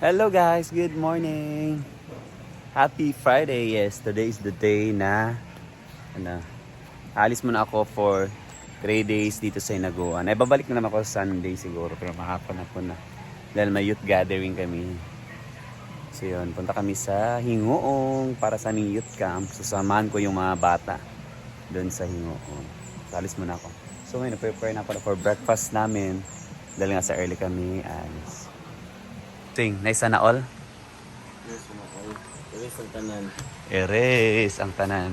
Hello guys, good morning. Happy Friday. Yes, today is the day na alis muna ako for 3 days dito sa Hinaguan. Ay babalik na naman ako Sunday siguro pero mahapon na. Dahil may youth gathering kami. So yun, punta kami sa Hingoong para sa aming youth camp. Sasamahan ko yung mga bata doon sa Hingoong. So, alis muna ako. So ngayon, prepare na ako for breakfast namin. Dahil nga sa early kami alis. Ting, naisa na all? Iris ang tanan. Iris ang tanan.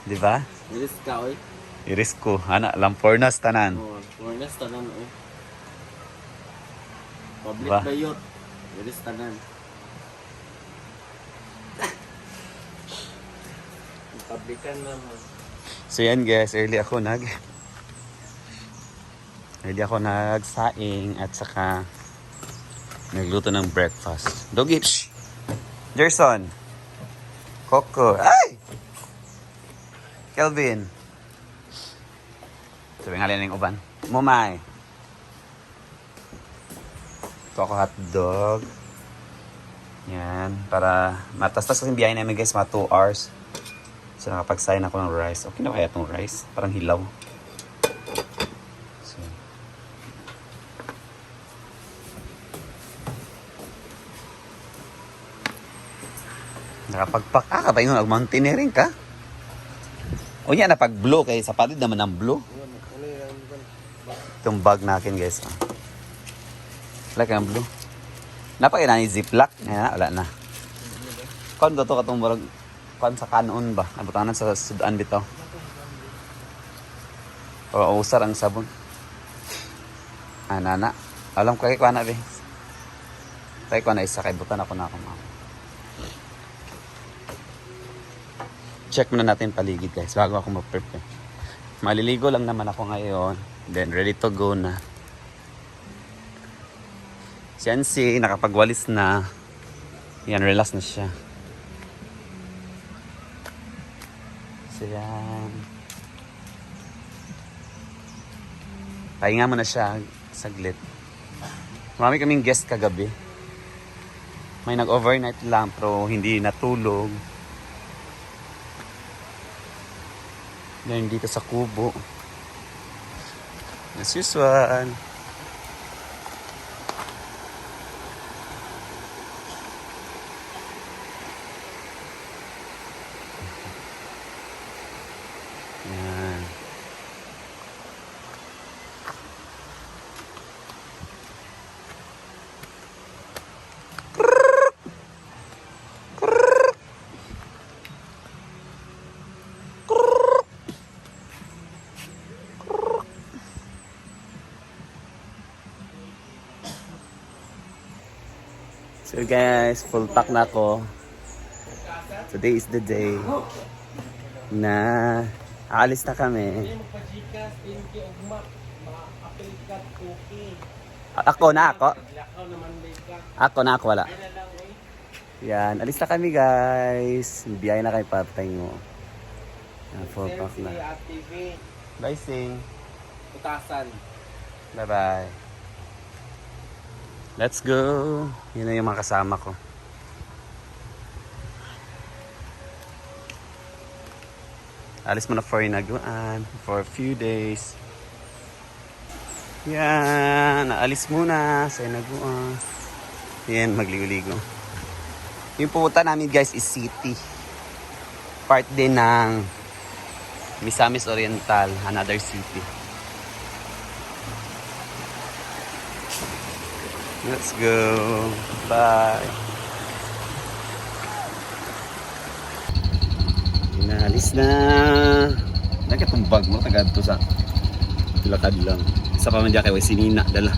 Di ba? Iris ka, oy. Iris ko. Ana, Lampornas tanan. Oo, Warnes tanan, oy. Public Ba? bayot. Iris tanan. Publican naman. So yan guys, early ako nagsaing at saka nagluto ng breakfast. Doggy, shh! Jerson! Coco! Ay! Kelvin! Sabi nga lang yung uban. Mumay! Ito ako hotdog. Yan. Para matastas kasi biyahe namin guys, mga 2 hours. So nakapag-sign ako ng rice. Okay na kaya itong rice? Parang hilaw. So, nakapagpak. Kapag yung mountaineering ka. O yan, napag-blue kay sapatid naman ang blue. Itong bag nakin guys. Wala kang blue. Napakita ni ziplock. Yan, wala na. Kon ko to katong barag kon sa kanon ba? Nabutanan sa sudan bitaw. O usar ang sabon. Nana. Alam ko kay kuana be. Kay kuana isa kay butan ako na ako. Check muna natin paligid guys bago ako mag-prepare. Maliligo lang naman ako ngayon. Then ready to go na. Si Ansi nakapagwalis na. Yan, relax na siya. So yan. Pahinga mo na siya saglit. Marami kaming guest kagabi. May nag-overnight lang pero hindi natulog. Then dito sa kubo. As usual. Yan. So guys, full pack na ako. Today is the day na aalis na kami. Ako na. Ako wala. Yan, alis na kami guys. Biyaya na kay Papay mo. Full pack na. Bye Sing. Utasan. Bye bye. Let's go. Yun na yung mga kasama ko. Alis mo na for Hinaguan for a few days. Yan, naalis muna sa Hinaguan. Yan, magligo-ligo. Yung pupunta namin guys is city. Part din ng Misamis Oriental, another city. Let's go. Bye. Inalis na. Nakitong bag mo. Tagad to sa tulakad lang. Isa pa man dyan kay sinina. Dala.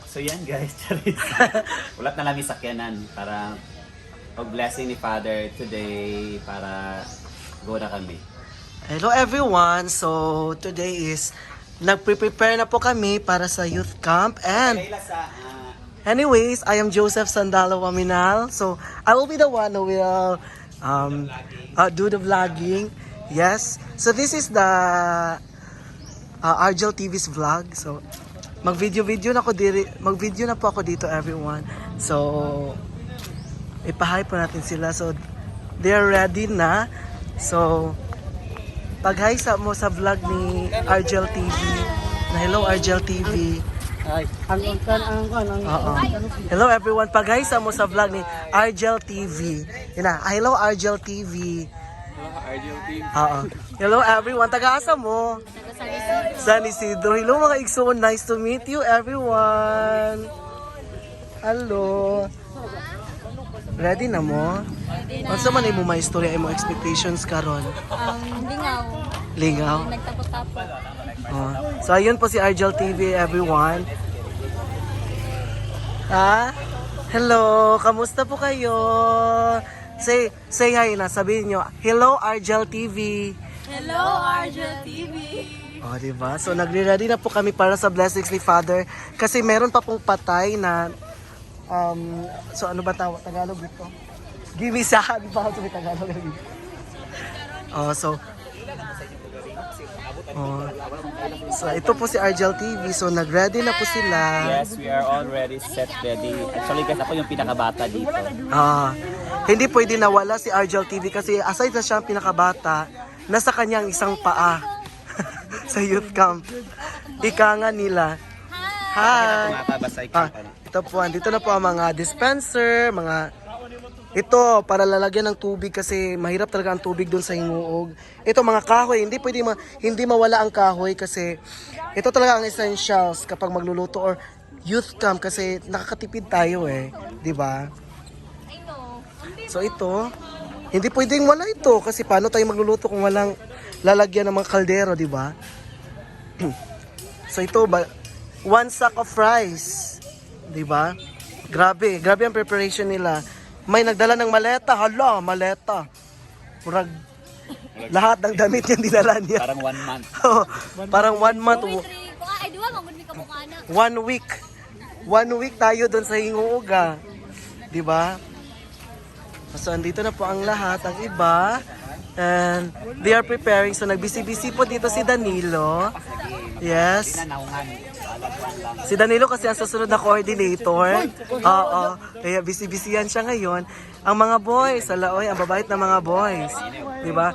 So yan guys. Ulat na lang yung sakyanan. Para pag-blessing ni Father today. Para go na kami. Hello everyone! So, today is nagpre-prepare na po kami para sa youth camp and anyways, I am Joseph Sandalo Waminal. So, I will be the one who will do the vlogging. Yes. So, this is the Argel TV's vlog. So, mag-video na po ako dito, everyone. So, ipahay po natin sila. So, they're ready na. So, pag-hi mo sa vlog ni Argel TV. Na hello Argel TV. Oo. Hello everyone, pag-hi mo sa vlog ni Argel TV. Yun na, hello Argel TV. Oo. Hello everyone, taga-asa mo? San Isidro. Hello mga igsoon, nice to meet you everyone. Hello. Ready na mo? Ano sa man mo may istorya mo expectations karon? Lingaw. Lingaw. Nagtapot-tapot. Oh. So ayun po si Argel TV everyone. Hello, kamusta po kayo? Say hi na, sabihin nyo, hello Argel TV. Hello, Argel TV. Oh, diba? So nagre-ready na po kami para sa blessings ni Father kasi meron pa pong patay na so ano ba tawag Tagalog dito? Gimisahan pa sa Tagalog. So ito po si Argel TV. So nag-ready na po sila. Yes, we are all ready, set ready. Actually guys, ako yung pinakabata dito. Hindi pwede nawala si Argel TV kasi aside na siya ang pinakabata, nasa kanyang isang paa sa youth camp. Ika nga nila. Hi! Ito po, dito na po ang mga dispenser, ito, para lalagyan ng tubig kasi mahirap talaga ang tubig doon sa Hinguog. Ito mga kahoy, hindi mawala ang kahoy kasi ito talaga ang essentials kapag magluluto or youth camp kasi nakakatipid tayo 'di ba? So ito, hindi pwedeng wala ito kasi paano tayo magluluto kung walang lalagyan ng mga kaldero, 'di ba? So ito one sack of rice, 'di ba? Grabe ang preparation nila. May nagdala ng maleta. Hala, maleta. Murag, lahat ng damit niya dinala niya. Parang 1 month. Parang 1 month. Ay, duwa, magundin ka mukha na. 1 week. 1 week tayo doon sa Hinguuga. Diba? So, andito na po ang lahat. Ang iba. And they are preparing. So, nagbisi-bisi po dito si Danilo. Yes. Si Danilo kasi ang susunod na coordinator. Oo. Kaya busy-busy yan siya ngayon. Ang mga boys, alaoy, ang babait na mga boys. Diba?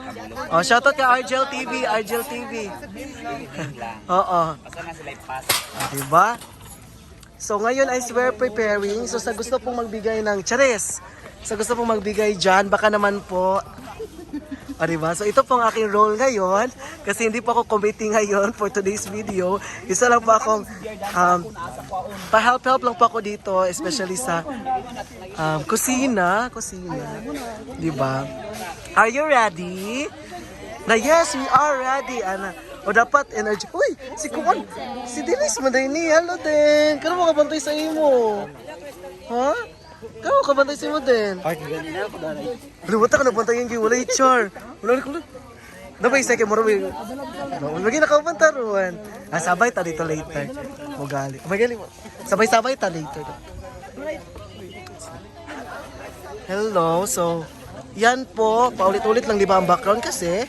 Oh, shoutout kay Argel TV, Argel TV. Oo. Diba? So ngayon ay we're preparing. So sa gusto pong magbigay ng charis, sa gusto pong magbigay dyan, baka naman po. O diba? So ito pong aking role ngayon kasi hindi po ako committee ngayon for today's video. Isa lang po akong pa-help lang po ako dito, especially sa kusina. Diba? Are you ready? Na yes, we are ready. Ana. O dapat energy. Uy, si Kuan, si Dennis Manday ni. Hello din. Kano mo kabantay sa imo? Ha? Kano kabantay sa imo din? Liwata ka na bantayan kay walay char. Wala ko. Dabay sa kay mo rabi. Lagi nakabanta ruan. Sabay ta dito later. Mugali. Mugali mo. Sabay-sabay ta later. Hello. So, yan po. Paulit-ulit lang di ba ang background kasi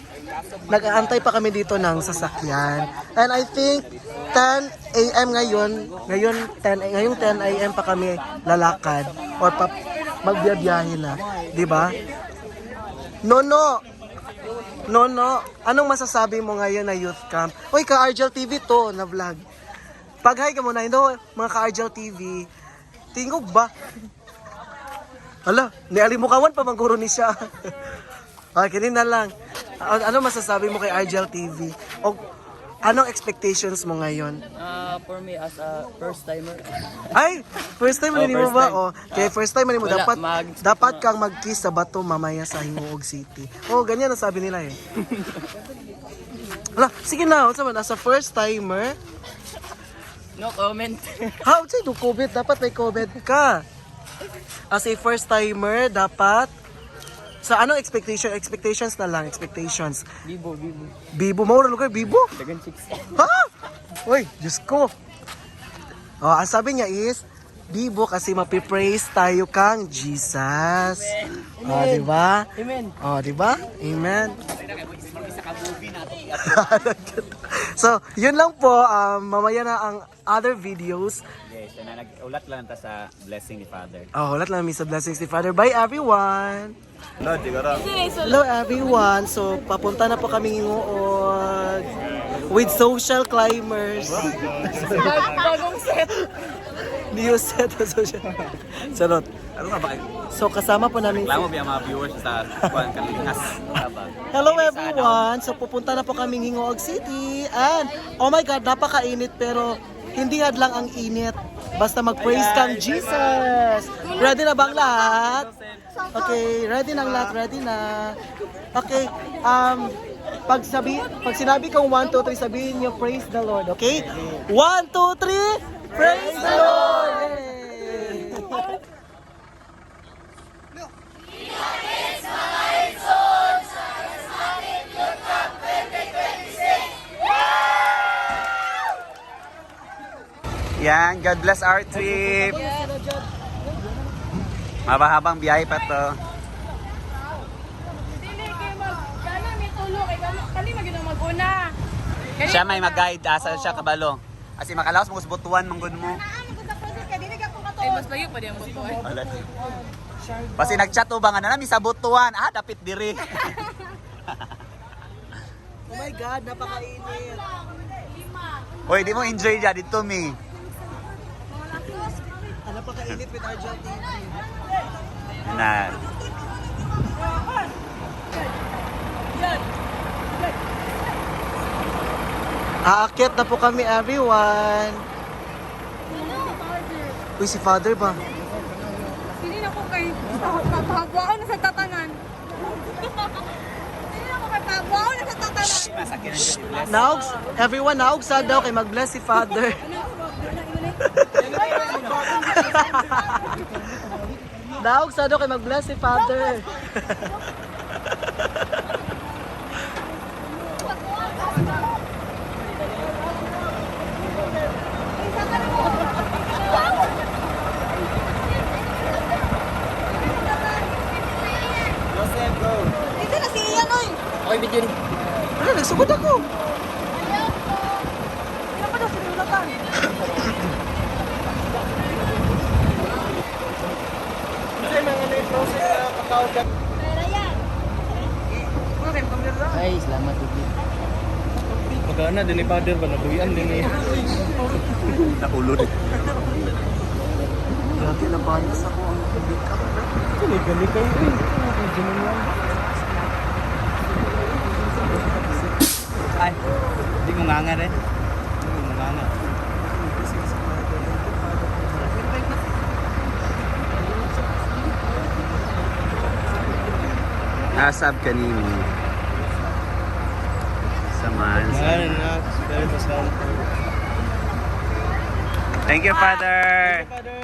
nag-aantay pa kami dito ng sasakyan. And I think 10 a.m. ngayong 10 a.m. pa kami lalakad or magbiyabiyahe na, 'di ba? Nono, anong masasabi mo ngayon na youth camp? Oy, ka Argel TV to na vlog. Pag-hi ka muna, mga ka Argel TV. Tingog ba? Hala, nialimukawan pa mangguro ni siya. Okay, na lang. Ano masasabi mo kay Argel TV? O anong expectations mo ngayon? For me as a first timer. Ay, first time mo first ba? time. Okay, first time mo Wala, dapat kang mag-kiss sa bato mamaya sa Hinguog City. Oh, ganyan ang sabi nila eh. Hala, sige na, as a first timer. No comment. How say do COVID? Dapat may COVID ka. As a first timer, dapat sa anong expectations na lang, expectations. Bibo mo lugar, Bibo? Dagan chicks. Ha? Uy, Diyos ko. Oh, ang sabi niya is, Bibo kasi mapipraise tayo kang Jesus. Oh, di ba? Amen. Oh, di ba? Amen. So, yun lang po. Mamaya na ang other videos. Yes, na nag-ulat lang ta sa blessing ni Father. Oh, ulat lang sa blessings ni Father. Bye everyone! No, siguro. Hello everyone! So, papunta na po kami Hingoog with social climbers. Bagong set. New set of social. Charot. Ano nga ba? So, kasama po namin Reklamo ba yung mga viewers sa Juan Kalingas? Hello everyone! So pupunta na po kaming Hingoog City and oh my God, napakainit pero hindi hadlang ang init. Basta mag-praise kang Jesus! Ready na bang lahat? Okay, ready na ang lahat, ready na. Okay, pag sinabi kong 1, 2, 3, sabihin nyo, praise the Lord, okay? 1, 2, 3, praise the Lord! Yay! Yan, God bless our trip. Mabahabang biyahe pa to. Dili kay gana may tulo kay kali magino maguna. Siya may mag-guide, asa siya kabalo. Kasi makalaos mo butuan manggod mo. Ay mas layo pa di ang buto. Wala. Kasi nag-chat ba nga na nami sa butuan. Dapit diri. Oh my God, napakainit. Hoy, di mo enjoy dyan dito mi. Napakainit with Argentina. Na. Aakyat na po kami everyone. Uy, si Father ba? Hindi na ko kay papabuaw na sa tatanan. Hindi na ko kay papabuaw na sa tatanan. Naug, everyone naug sad daw kay mag-bless si Father. Naug sad daw kay mag-bless si Father. Dito na si Ian oy. Okay, video ni. Ano, nagsugod ako. Ay, salamat din. Magana din ni Father ba nabuyan din ni. Naulod. Grabe na banas ako ang tubig ka. Gali kayo eh. Diyan lang. Ay, di mo nga rin. Hindi mo nganga. Asab kanini. Samahan sa... Nganga na. Dahil pasal. Thank you, Father. Father.